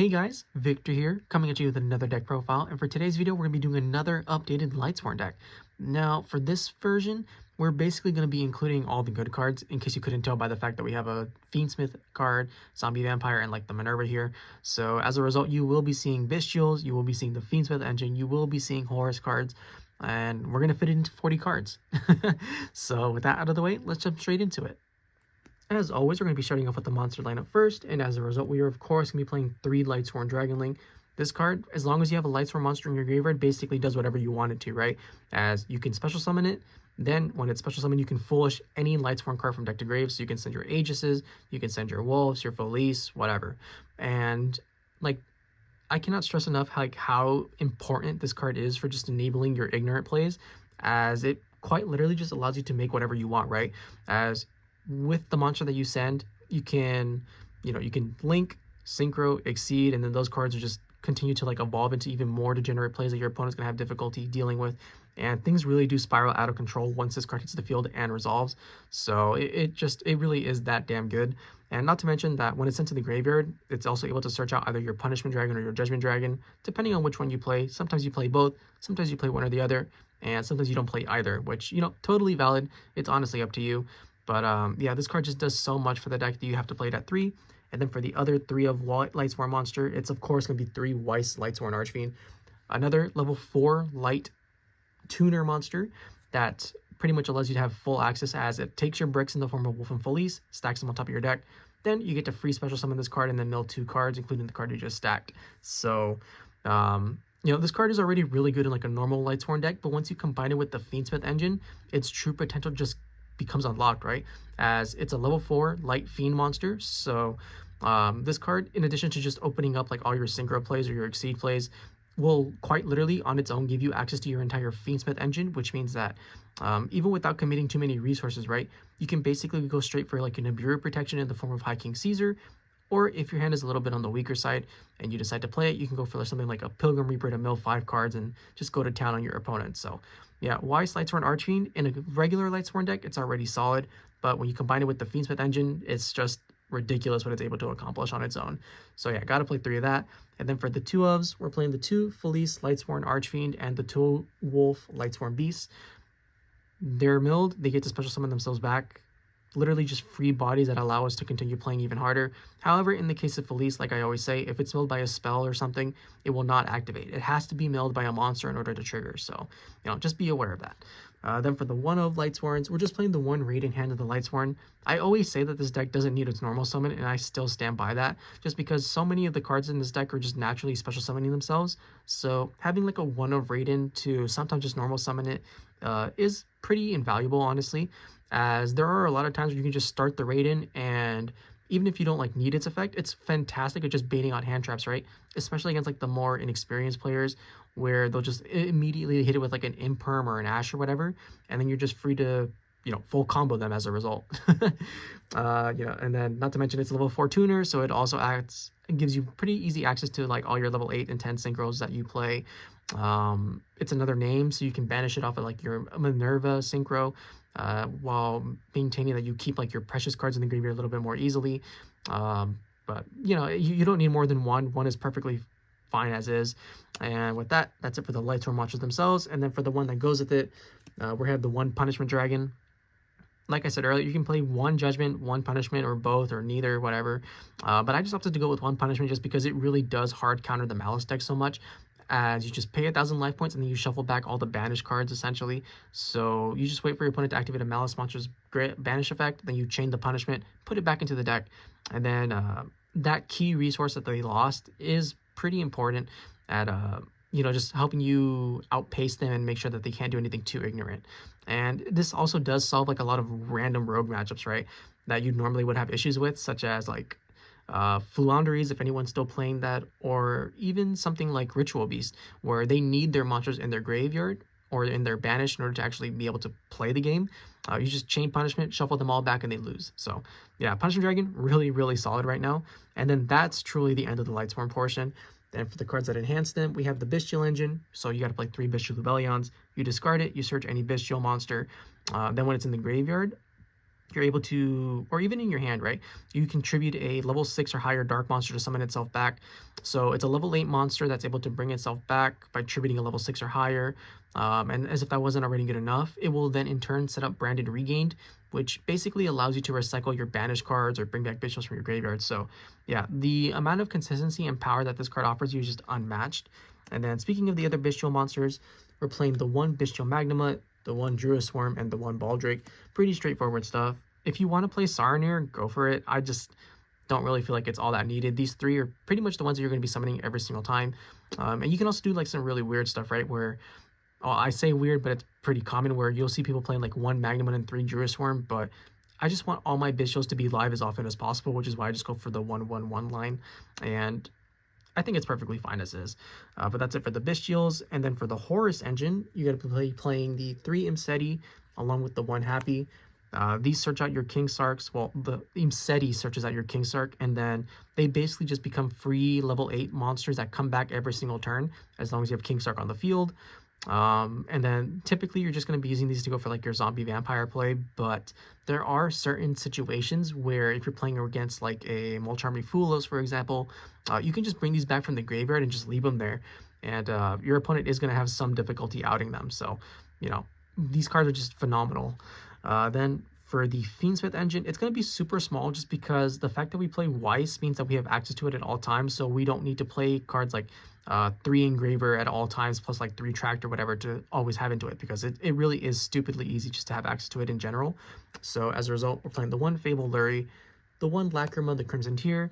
Hey guys, Victor here, coming at you with another deck profile, and for today's video we're going to be doing another updated Lightsworn deck. Now, for this version, we're basically going to be including all the good cards, in case you couldn't tell by the fact that we have a Fiendsmith card, Zombie Vampire, and like the Minerva here. So as a result, you will be seeing Bystials, you will be seeing the Fiendsmith engine, you will be seeing Horus cards, and we're going to fit it into 40 cards. So with that out of the way, let's jump straight into it. As always, we're going to be starting off with the monster lineup first, and as a result, we are of course going to be playing 3 Lightsworn Dragonling. This card, as long as you have a Lightsworn monster in your graveyard, basically does whatever you want it to, right? As you can special summon it, then when it's special summoned, you can foolish any Lightsworn card from deck to grave, so you can send your aegises, you can send your Wulfs, your Felis, whatever. And like, I cannot stress enough how important this card is for just enabling your ignorant plays, as it quite literally just allows you to make whatever you want, right? As with the monster that you send, you can link, synchro, exceed, and then those cards are just continue to like evolve into even more degenerate plays that your opponent's gonna have difficulty dealing with, and things really do spiral out of control once this card hits the field and resolves. So it really is that damn good. And not to mention that when it's sent to the graveyard, it's also able to search out either your punishment dragon or your judgment dragon, depending on which one you play. Sometimes you play both, sometimes you play one or the other, and sometimes you don't play either, which, you know, totally valid. It's honestly up to you. But yeah, this card just does so much for the deck that you have to play it at 3. And then for the other 3 of Lightsworn monster, it's of course going to be 3 Weiss Lightsworn Archfiend. Another level 4 light tuner monster that pretty much allows you to have full access, as it takes your bricks in the form of Wulf and Felis, stacks them on top of your deck. Then you get to free special summon this card and then mill 2 cards, including the card you just stacked. So, you know, this card is already really good in like a normal Lightsworn deck, but once you combine it with the Fiendsmith engine, its true potential just becomes unlocked, right? As it's a level 4 light fiend monster. So this card, in addition to just opening up like all your synchro plays or your exceed plays, will quite literally on its own give you access to your entire Fiendsmith engine, which means that even without committing too many resources, right, you can basically go straight for like an Nibiru protection in the form of High King Caesar. Or if your hand is a little bit on the weaker side and you decide to play it, you can go for something like a Pilgrim Reaper to mill 5 cards and just go to town on your opponent. So yeah, Weiss Lightsworn Archfiend in a regular Lightsworn deck, it's already solid. But when you combine it with the Fiendsmith engine, it's just ridiculous what it's able to accomplish on its own. So yeah, gotta play 3 of that. And then for the 2 ofs, we're playing the 2 Felis Lightsworn Archfiend and the 2 Wulf Lightsworn Beasts. They're milled, they get to special summon themselves back. Literally just free bodies that allow us to continue playing even harder. However, in the case of Felis, like I always say, if it's milled by a spell or something, it will not activate. It has to be milled by a monster in order to trigger. So, you know, just be aware of that. Then for the 1 of Lightsworns, we're just playing the 1 Raiden hand of the Lightsworn. I always say that this deck doesn't need its normal summon, and I still stand by that, just because so many of the cards in this deck are just naturally special summoning themselves. So having like a 1 of Raiden to sometimes just normal summon it is pretty invaluable, honestly, as there are a lot of times where you can just start the Raiden, and even if you don't like need its effect, it's fantastic at just baiting out hand traps, right? Especially against like the more inexperienced players, where they'll just immediately hit it with like an Imperm or an Ash or whatever, and then you're just free to, you know, full combo them as a result. You know, and then not to mention it's a level 4 tuner, so it also gives you pretty easy access to like all your level 8 and 10 synchros that you play. It's another name, so you can banish it off of like your Minerva synchro, while maintaining that you keep like your precious cards in the graveyard a little bit more easily. But you know, you don't need more than one. One is perfectly fine as is. And with that, that's it for the Lightsworn monsters themselves. And then for the one that goes with it, we have the 1 punishment dragon. Like I said earlier, you can play 1 judgment, 1 punishment, or both, or neither, whatever. But I just opted to go with 1 punishment just because it really does hard counter the Malice deck so much, as you just pay 1,000 life points and then you shuffle back all the banished cards essentially. So you just wait for your opponent to activate a Malice monster's banish effect, then you chain the punishment, put it back into the deck, and then that key resource that they lost is pretty important at you know, just helping you outpace them and make sure that they can't do anything too ignorant. And this also does solve like a lot of random rogue matchups, right, that you normally would have issues with, such as like Fluanderies, if anyone's still playing that, or even something like Ritual Beast, where they need their monsters in their graveyard or in their banish in order to actually be able to play the game. You just chain punishment, shuffle them all back, and they lose. So yeah, Punishment Dragon, really, really solid right now. And then that's truly the end of the Lightsworn portion. Then for the cards that enhance them, we have the Bystial engine. So you got to play 3 Bystial lubellions. You discard it, you search any Bystial monster. Then when it's in the graveyard, you're able to, or even in your hand, right? You contribute a level 6 or higher dark monster to summon itself back. So it's a level 8 monster that's able to bring itself back by attributing a level 6 or higher. And as if that wasn't already good enough, it will then in turn set up Branded Regained, which basically allows you to recycle your banished cards or bring back Bystials from your graveyard. So yeah, the amount of consistency and power that this card offers you is just unmatched. And then speaking of the other Bystial monsters, we're playing the one Bystial Magnamhut, the one druiswurm, and the one baldrake. Pretty straightforward stuff. If you want to play Sarnier, go for it. I just don't really feel like it's all that needed. These three are pretty much the ones that you're going to be summoning every single time. And you can also do like some really weird stuff, right? Where, I say weird, but it's pretty common, where you'll see people playing like 1 Magnamhut and 3 druiswurm, but I just want all my Bystials to be live as often as possible, which is why I just go for the 1-1-1 line. And I think it's perfectly fine as is. But that's it for the Bystials. And then for the Horus engine, you got to be playing the 3 Imsety along with the 1 Hapi. These search out your King Sarks. Well, the Imsety searches out your King Sark, and then they basically just become free level 8 monsters that come back every single turn as long as you have King Sark on the field. And then typically you're just going to be using these to go for like your zombie vampire play, but there are certain situations where if you're playing against like a Molcharmi Fulos, for example, you can just bring these back from the graveyard and just leave them there, and your opponent is going to have some difficulty outing them. So, you know, these cards are just phenomenal. Then for the Fiendsmith engine, it's going to be super small just because the fact that we play Weiss means that we have access to it at all times, so we don't need to play cards like 3 engraver at all times plus like 3 tract or whatever to always have into it, because it really is stupidly easy just to have access to it in general. So as a result, we're playing the 1 fabled lurrie, the 1 Lacrima, the Crimson Tier,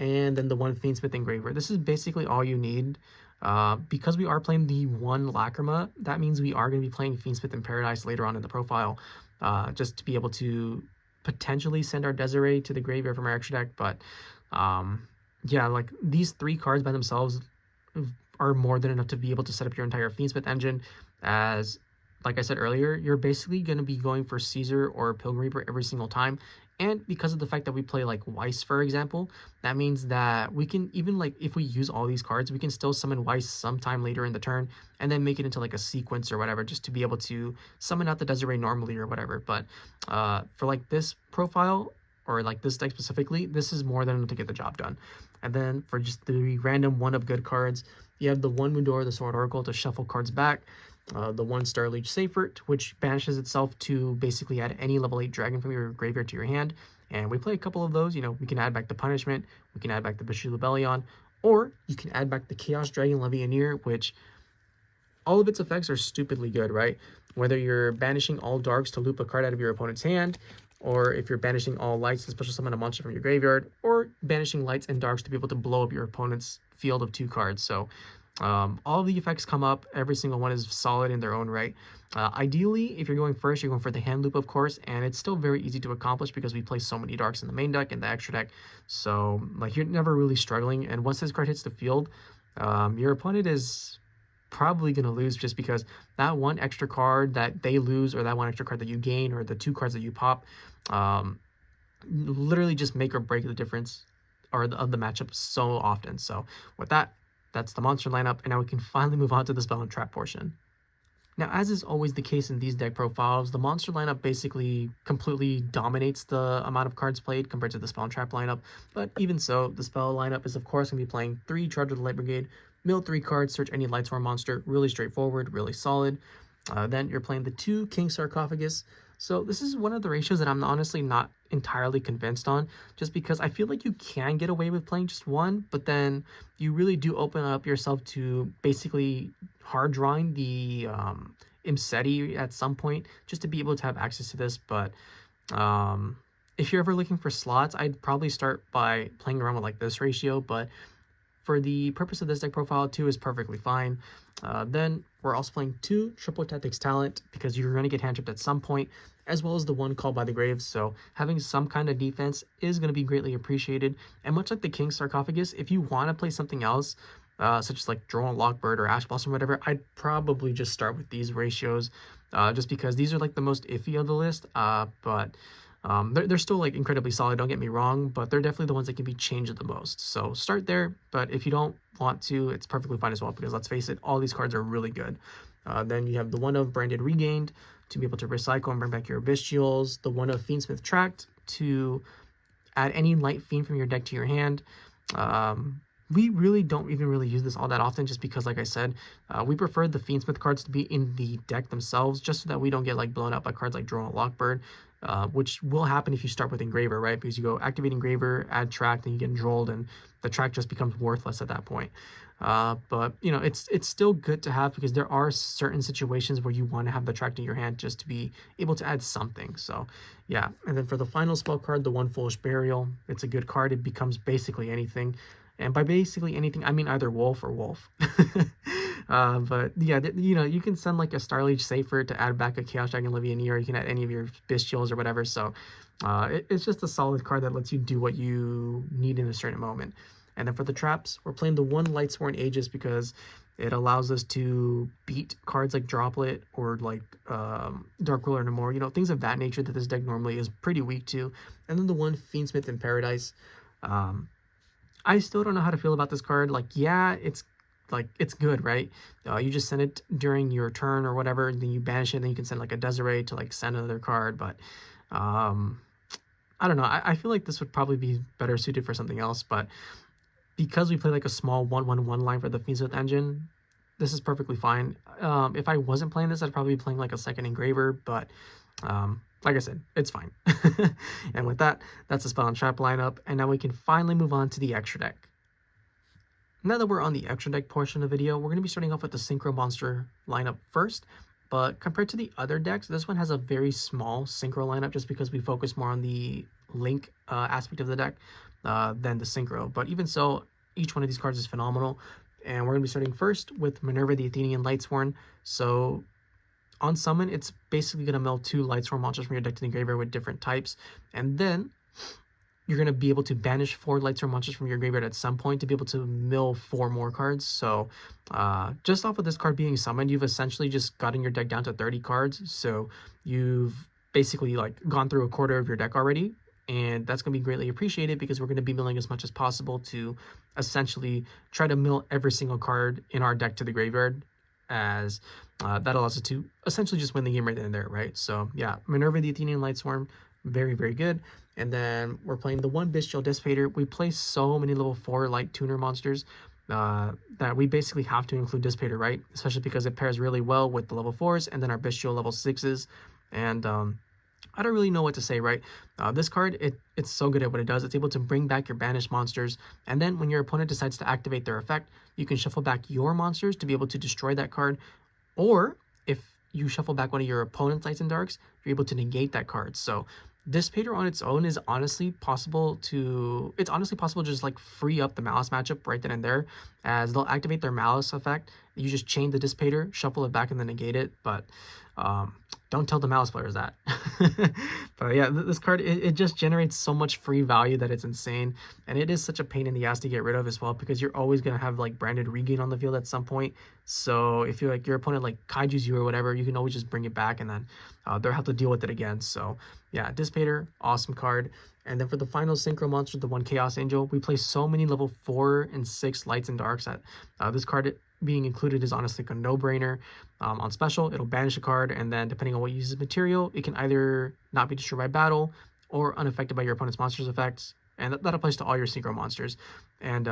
and then the 1 Fiendsmith engraver. This is basically all you need. Because we are playing the 1 Lacrima, that means we are going to be playing Fiendsmith in Paradise later on in the profile, just to be able to potentially send our Desiree to the graveyard from our extra deck. But yeah, like these 3 cards by themselves are more than enough to be able to set up your entire Fiendsmith engine. As like I said earlier, you're basically going to be going for Caesar or Pilgrim Reaper every single time. And because of the fact that we play like Weiss, for example, that means that we can, even like if we use all these cards, we can still summon Weiss sometime later in the turn and then make it into like a sequence or whatever, just to be able to summon out the Desiree normally or whatever. But for like this profile, or like this deck specifically, this is more than enough to get the job done. And then for just the random 1 of good cards, you have the 1 Mudora, the Sword Oracle, to shuffle cards back. The 1 Starliege Seyfert, which banishes itself to basically add any level 8 dragon from your graveyard to your hand. And we play a couple of those. You know, we can add back the Punishment, we can add back the Bystial Lubellion, or you can add back the Chaos Dragon levianeer, which all of its effects are stupidly good, right? Whether you're banishing all darks to loop a card out of your opponent's hand, or if you're banishing all lights to special summon a monster from your graveyard, or banishing lights and darks to be able to blow up your opponent's field of 2 cards. So all of the effects come up. Every single one is solid in their own right. Ideally, if you're going first, you're going for the hand loop, of course, and it's still very easy to accomplish because we play so many darks in the main deck and the extra deck. So like you're never really struggling. And once this card hits the field, your opponent is probably going to lose, just because that 1 extra card that they lose, or that 1 extra card that you gain, or the 2 cards that you pop, literally just make or break the difference or of the matchup so often. So with that, that's the monster lineup, and now we can finally move on to the spell and trap portion. Now, as is always the case in these deck profiles, the monster lineup basically completely dominates the amount of cards played compared to the spell and trap lineup. But even so, the spell lineup is of course going to be playing 3 Charge of the Light Brigade, mill 3 cards, search any Lightsworn monster. Really straightforward, really solid. Then you're playing the 2 King Sarcophagus. So this is one of the ratios that I'm honestly not entirely convinced on, just because I feel like you can get away with playing just 1, but then you really do open up yourself to basically hard drawing the Imsety at some point, just to be able to have access to this. But if you're ever looking for slots, I'd probably start by playing around with like this ratio, but for the purpose of this deck profile, 2 is perfectly fine. Then we're also playing 2 Triple Tactics Talent, because you're going to get hand tripped at some point, as well as the 1 Called by the Graves. So having some kind of defense is going to be greatly appreciated. And much like the King Sarcophagus, if you want to play something else, such as like Drone Lockbird or Ash Blossom or whatever, I'd probably just start with these ratios, just because these are like the most iffy of the list. But they're still like incredibly solid, don't get me wrong, but they're definitely the ones that can be changed the most. So start there, but if you don't want to, it's perfectly fine as well, because let's face it, all these cards are really good. Then you have the 1 of Branded Regained, to be able to recycle and bring back your Bystials, the one of Fiendsmith Tract to add any light fiend from your deck to your hand. We really don't even really use this all that often, just because, like I said, we prefer the Fiendsmith cards to be in the deck themselves, just so that we don't get like blown up by cards like Drone Lockbird, which will happen if you start with Engraver, right? Because you go activate Engraver, add Tract, and you get Drolled, and the Tract just becomes worthless at that point. But you know, it's still good to have, because there are certain situations where you want to have the Tract in your hand just to be able to add something. So yeah. And then for the final spell card, the One Foolish Burial, it's a good card. It becomes basically anything. And by basically anything, I mean either Wulf or Wulf. But yeah, you know, you can send like a Starliege seyfert to add back a Chaos Dragon levianeer, or you can add any of your Bystials or whatever. So it's just a solid card that lets you do what you need in a certain moment. And then for the traps, we're playing the one Lightsworn Aegis, because it allows us to beat cards like Droplet or like Dark Ruler no more, you know, things of that nature that this deck normally is pretty weak to. And then the one Fiendsmith in Paradise. I still don't know how to feel about this card. Like, yeah, it's good, right? You just send it during your turn or whatever, and then you banish it, and then you can send like a Desiree to like send another card. But I don't know. I feel like this would probably be better suited for something else. But because we play like a small 1/1/1 line for the Fiendsmith engine, this is perfectly fine. If I wasn't playing this, I'd probably be playing like a second Engraver, but like I said, it's fine. And with that, that's the spell and trap lineup, and now we can finally move on to the extra deck. Now that we're on the extra deck portion of the video, we're going to be starting off with the Synchro monster lineup first. But compared to the other decks, this one has a very small Synchro lineup, just because we focus more on the link aspect of the deck than the Synchro. But even so, each one of these cards is phenomenal. And we're going to be starting first with Minerva, the Athenian Lightsworn. So on summon, it's basically going to mill 2 Lightsworn monsters from your deck to the graveyard with different types. And then you're going to be able to banish 4 Lightsworn monsters from your graveyard at some point to be able to mill 4 more cards. So just off of this card being summoned, you've essentially just gotten your deck down to 30 cards. So you've basically like gone through a quarter of your deck already. And that's going to be greatly appreciated, because we're going to be milling as much as possible to essentially try to mill every single card in our deck to the graveyard, as that allows us to essentially just win the game right then and there, right? So yeah, Minerva, the Athenian Lightsworm, very, very good. And then we're playing the one Bystial Dis Pater. We play so many level 4 light tuner monsters that we basically have to include Dis Pater, right? Especially because it pairs really well with the level 4s and then our Bystial level 6s. And I don't really know what to say, right? This card, it's so good at what it does. It's able to bring back your banished monsters, and then when your opponent decides to activate their effect, you can shuffle back your monsters to be able to destroy that card. Or if you shuffle back one of your opponent's Lights and Darks, you're able to negate that card. So Dis Pater on its own is honestly possible to just like free up the Malice matchup right then and there, as they'll activate their Malice effect. You just chain the Dis Pater, shuffle it back, and then negate it. But don't tell the Malice players that. But yeah, this card, it just generates so much free value that it's insane. And it is such a pain in the ass to get rid of as well, because you're always going to have like branded regain on the field at some point. So if you're like your opponent like kaiju's you or whatever, you can always just bring it back, and then they'll have to deal with it again. So yeah, Dis Pater, awesome card. And then for the final Synchro monster, the one Chaos Angel, we play so many level 4 and 6 Lights and Darks that this card being included is honestly a no-brainer. On special, it'll banish a card, and then depending on what uses material, it can either not be destroyed by battle or unaffected by your opponent's monster's effects. And that applies to all your Synchro monsters. And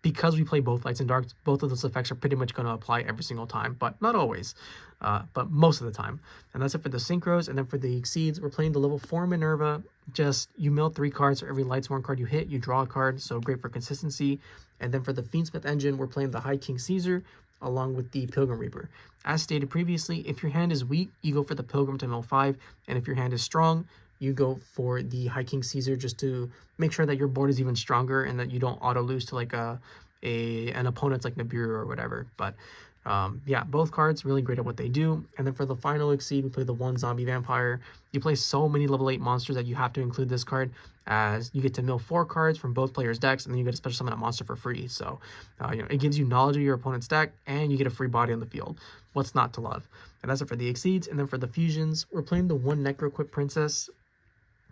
because we play both Lights and Darks, both of those effects are pretty much going to apply every single time, but not always, but most of the time. And that's it for the Synchros. And then for the Exceeds, we're playing the level 4 Minerva. Just, you mill 3 cards for every Lightsworn card you hit, you draw a card, so great for consistency. And then for the Fiendsmith engine, we're playing the High King Caesar along with the Pilgrim Reaper. As stated previously, if your hand is weak, you go for the Pilgrim to mill 5, and if your hand is strong, you go for the High King Caesar, just to make sure that your board is even stronger and that you don't auto lose to like an opponent's like Nibiru or whatever. But yeah, both cards really great at what they do. And then for the final Exceed, we play the one Zombie Vampire. You play so many level 8 monsters that you have to include this card, as you get to mill 4 cards from both players' decks, and then you get a special summon a monster for free. So you know, it gives you knowledge of your opponent's deck, and you get a free body on the field. What's not to love? And that's it for the Exceeds. And then for the Fusions, we're playing the one Necroquip Princess.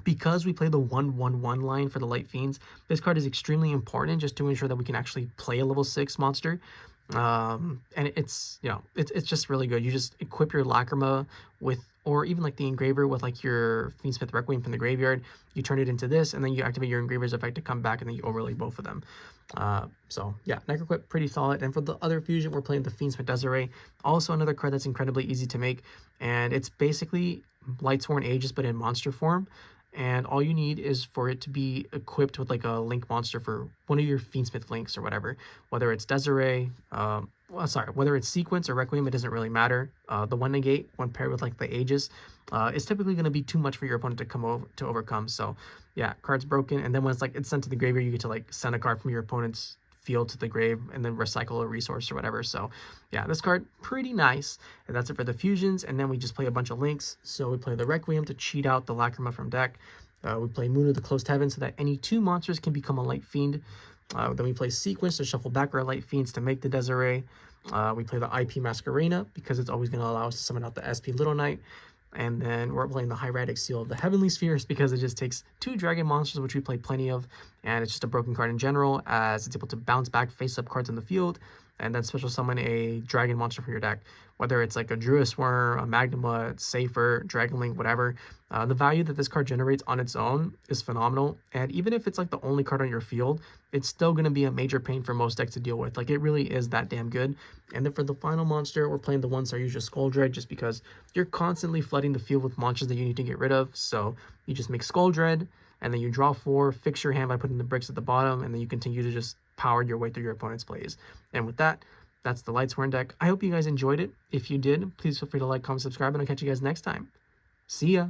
Because we play the 1/1/1 line for the Light Fiends, this card is extremely important just to ensure that we can actually play a level 6 monster. And it's, you know, it's just really good. You just equip your Lacrima with or even like the engraver with like your Fiendsmith Requiem from the graveyard, you turn it into this, and then you activate your engraver's effect to come back, and then you overlay both of them. So yeah, Necroquip, pretty solid. And for the other fusion, we're playing the Fiendsmith Desiree, also another card that's incredibly easy to make, and it's basically Lightsworn Aegis but in monster form. And all you need is for it to be equipped with like a link monster for one of your Fiendsmith links or whatever, whether it's Desiree, whether it's Sequence or Requiem, it doesn't really matter. The one negate, when paired with like the Aegis, is typically going to be too much for your opponent to overcome. So yeah, card's broken, and then when it's sent to the graveyard, you get to like send a card from your opponent's field to the grave and then recycle a resource or whatever. So yeah, this card pretty nice. And that's it for the fusions. And then we just play a bunch of links. So we play the Requiem to cheat out the Lacrima from deck. We play Moon of the Closed Heaven so that any 2 monsters can become a Light Fiend. Then we play Sequence to shuffle back our Light Fiends to make the Desiree. We play the IP Masquerena because it's always going to allow us to summon out the SP Little Knight. And then we're playing the Hieratic Seal of the Heavenly Spheres because it just takes 2 dragon monsters, which we play plenty of, and it's just a broken card in general, as it's able to bounce back face-up cards in the field, and then special summon a dragon monster from your deck, whether it's like a druiswurm, a Magnamhut, seyfert, Dragonling, whatever. The value that this card generates on its own is phenomenal, and even if it's like the only card on your field, it's still going to be a major pain for most decks to deal with. Like, it really is that damn good. And then for the final monster, we're playing the one Saryuja Skull Dread, just because you're constantly flooding the field with monsters that you need to get rid of. So you just make Skull Dread, and then you draw 4, fix your hand by putting the bricks at the bottom, and then you continue to just power your way through your opponent's plays. And with that, that's the Lightsworn deck. I hope you guys enjoyed it. If you did, please feel free to like, comment, subscribe, and I'll catch you guys next time. See ya!